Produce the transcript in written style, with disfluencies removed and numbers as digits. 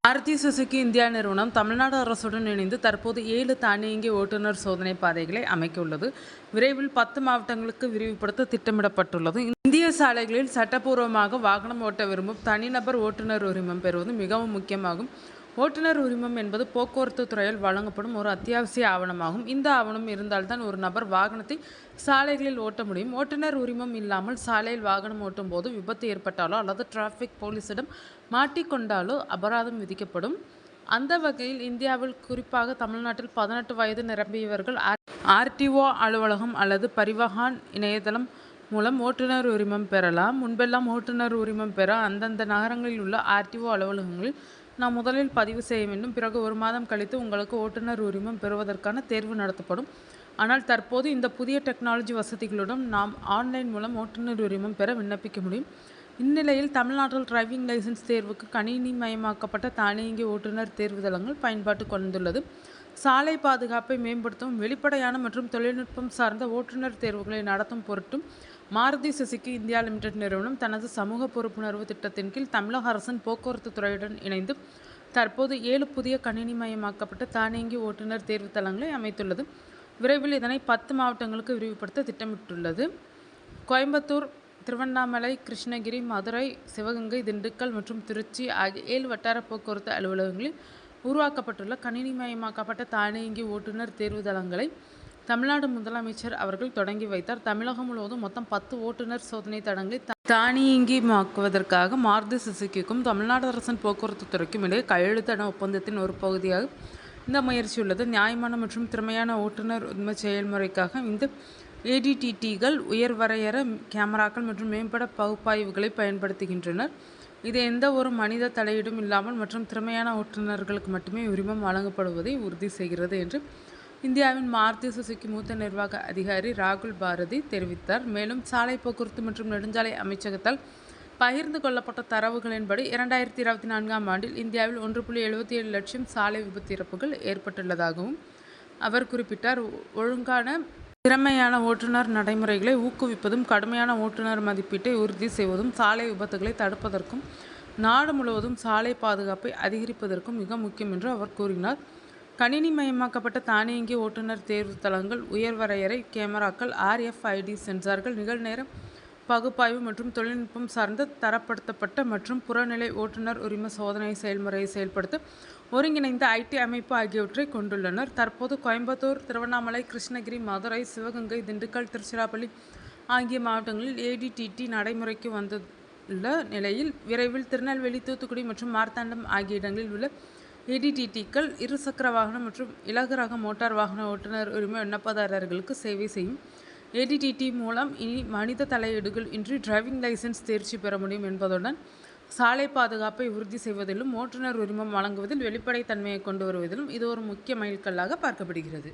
Maruti Suzuki India நிறுவனம் தமிழ்நாடு அரசுடன் இணைந்து தற்போது 7 தானியங்கி ஓட்டுநர் சோதனை பாதைகளை அமைக்க உள்ளது. விரைவில் 10 மாவட்டங்களுக்கு விரிவுபடுத்த திட்டமிடப்பட்டுள்ளது. இந்திய சாலைகளில் சட்டப்பூர்வமாக வாகனம் ஓட்ட விரும்பும் தனிநபர் ஓட்டுநர் உரிமம் பெறுவது மிகவும் முக்கியமாகும். ஓட்டுநர் உரிமம் என்பது போக்குவரத்து துறையால் வழங்கப்படும் ஒரு அத்தியாவசிய ஆவணமாகும். இந்த ஆவணம் இருந்தால்தான் ஒரு நபர் வாகனத்தை சாலைகளில் ஓட்ட முடியும். ஓட்டுநர் உரிமம் இல்லாமல் சாலையில் வாகனம் ஓட்டும் போது விபத்து ஏற்பட்டாலோ அல்லது டிராஃபிக் போலீசிடம் மாட்டிக்கொண்டாலோ அபராதம் விதிக்கப்படும். அந்த வகையில் இந்தியாவில் குறிப்பாக தமிழ்நாட்டில் 18 வயது நிரம்பியவர்கள் RTO அலுவலகம் அல்லது பரிவஹான் இணையதளம் மூலம் ஓட்டுநர் உரிமம் பெறலாம். முன்பெல்லாம் ஓட்டுநர் உரிமம் பெற அந்தந்த நகரங்களில் உள்ள RTO அலுவலகங்களில் நாம் முதலில் பதிவு செய்ய வேண்டும். பிறகு 1 மாதம் கழித்து உங்களுக்கு ஓட்டுநர் உரிமம் பெறுவதற்கான தேர்வு நடத்தப்படும். ஆனால் தற்போது இந்த புதிய டெக்னாலஜி வசதிகளுடன் நாம் ஆன்லைன் மூலம் ஓட்டுநர் உரிமம் பெற விண்ணப்பிக்க முடியும். இந்நிலையில் தமிழ்நாட்டில் டிரைவிங் லைசன்ஸ் தேர்வுக்கு கணினிமயமாக்கப்பட்ட தானியங்கி ஓட்டுநர் தேர்வுதளங்கள் பயன்பாட்டுக்கு வந்துள்ளது. சாலை பாதுகாப்பை மேம்படுத்தும் வெளிப்படையான மற்றும் தொழில்நுட்பம் சார்ந்த ஓட்டுநர் தேர்வுகளை நடத்தும் பொருட்டும் மாருதி சுசுகி இந்தியா லிமிடெட் நிறுவனம் தனது சமூக பொறுப்புணர்வு திட்டத்தின் கீழ் தமிழக அரசின் போக்குவரத்து துறையுடன் இணைந்து தற்போது 7 புதிய கணினிமயமாக்கப்பட்ட தானியங்கி ஓட்டுநர் தேர்வு தளங்களை அமைத்துள்ளது. விரைவில் இதனை 10 மாவட்டங்களுக்கு விரிவுபடுத்த திட்டமிட்டுள்ளது. கோயம்புத்தூர், திருவண்ணாமலை, கிருஷ்ணகிரி, மதுரை, சிவகங்கை, திண்டுக்கல் மற்றும் திருச்சி ஆகிய 7 வட்டார போக்குவரத்து அலுவலகங்களில் உருவாக்கப்பட்டுள்ள கணினிமயமாக்கப்பட்ட தானியங்கி ஓட்டுநர் தேர்வு தளங்களை தமிழ்நாடு முதலமைச்சர் அவர்கள் தொடங்கி வைத்தார். தமிழகம் முழுவதும் மொத்தம் 10 ஓட்டுநர் சோதனை தடங்களை தானியங்கிமாக்குவதற்காக மாருதி சுசுகிக்கும் தமிழ்நாடு அரசின் போக்குவரத்து துறைக்கும் இடையே கையெழுத்தான ஒப்பந்தத்தின் ஒரு பகுதியாக இந்த முயற்சி உள்ளது. நியாயமான மற்றும் திறமையான ஓட்டுநர் உரிம செயல்முறைக்காக இந்த ADTTகள் உயர் வரையற கேமராக்கள் மற்றும் மேம்பட பகுப்பாய்வுகளை பயன்படுத்துகின்றனர். இது எந்த ஒரு மனித தலையீடும் இல்லாமல் மற்றும் திறமையான ஓட்டுநர்களுக்கு மட்டுமே உரிமம் வழங்கப்படுவதை உறுதி செய்கிறது என்று இந்தியாவின் மாருதி சுசுகி மூத்த நிர்வாக அதிகாரி ராகுல் பாரதி தெரிவித்தார். மேலும் சாலை போக்குவரத்து மற்றும் நெடுஞ்சாலை அமைச்சகத்தால் பகிர்ந்து கொள்ளப்பட்ட தரவுகளின்படி 2024ஆம் ஆண்டில் இந்தியாவில் 1.77 லட்சம் சாலை விபத்து இறப்புகள் ஏற்பட்டுள்ளதாகவும் அவர் குறிப்பிட்டார். ஒழுங்கான திறமையான ஓட்டுநர் நடைமுறைகளை ஊக்குவிப்பதும் கடுமையான ஓட்டுநர் மதிப்பீட்டை உறுதி செய்வதும் சாலை விபத்துகளை தடுப்பதற்கும் நாடு முழுவதும் சாலை பாதுகாப்பை அதிகரிப்பதற்கும் மிக முக்கியம் என்று அவர் கூறினார். கணினிமயமாக்கப்பட்ட தானியங்கி ஓட்டுநர் தேர்வு தளங்கள் உயர் வரையறை கேமராக்கள், RFID சென்சார்கள், நிகழ்நேர பகுப்பாய்வு மற்றும் தொழில்நுட்பம் சார்ந்த தரப்படுத்தப்பட்ட மற்றும் புறநிலை ஓட்டுநர் உரிம சோதனை செயல்முறையை செயல்படுத்த ஒருங்கிணைந்த IT அமைப்பு ஆகியவற்றை கொண்டுள்ளனர். தற்போது கோயம்புத்தூர், திருவண்ணாமலை, கிருஷ்ணகிரி, மதுரை, சிவகங்கை, திண்டுக்கல், திருச்சிராப்பள்ளி ஆகிய மாவட்டங்களில் ADTT நடைமுறைக்கு வந்துள்ள நிலையில் விரைவில் திருநெல்வேலி, தூத்துக்குடி மற்றும் மார்த்தாண்டம் ஆகிய இடங்களில் உள்ள ADTTக்கள் இருசக்கர வாகனம் மற்றும் இலகு ரக மோட்டார் வாகன ஓட்டுநர் உரிம விண்ணப்பதாரர்களுக்கு சேவை செய்யும். ADTT மூலம் இனி மனித தலையீடுகள் இன்றி டிரைவிங் லைசன்ஸ் தேர்ச்சி பெற முடியும் என்பதுடன் சாலை பாதுகாப்பை உறுதி செய்வதிலும் ஓட்டுநர் உரிமம் வழங்குவதில் வெளிப்படைத்தன்மையை கொண்டு வருவதிலும் இது ஒரு முக்கிய மைல்கல்லாக பார்க்கப்படுகிறது.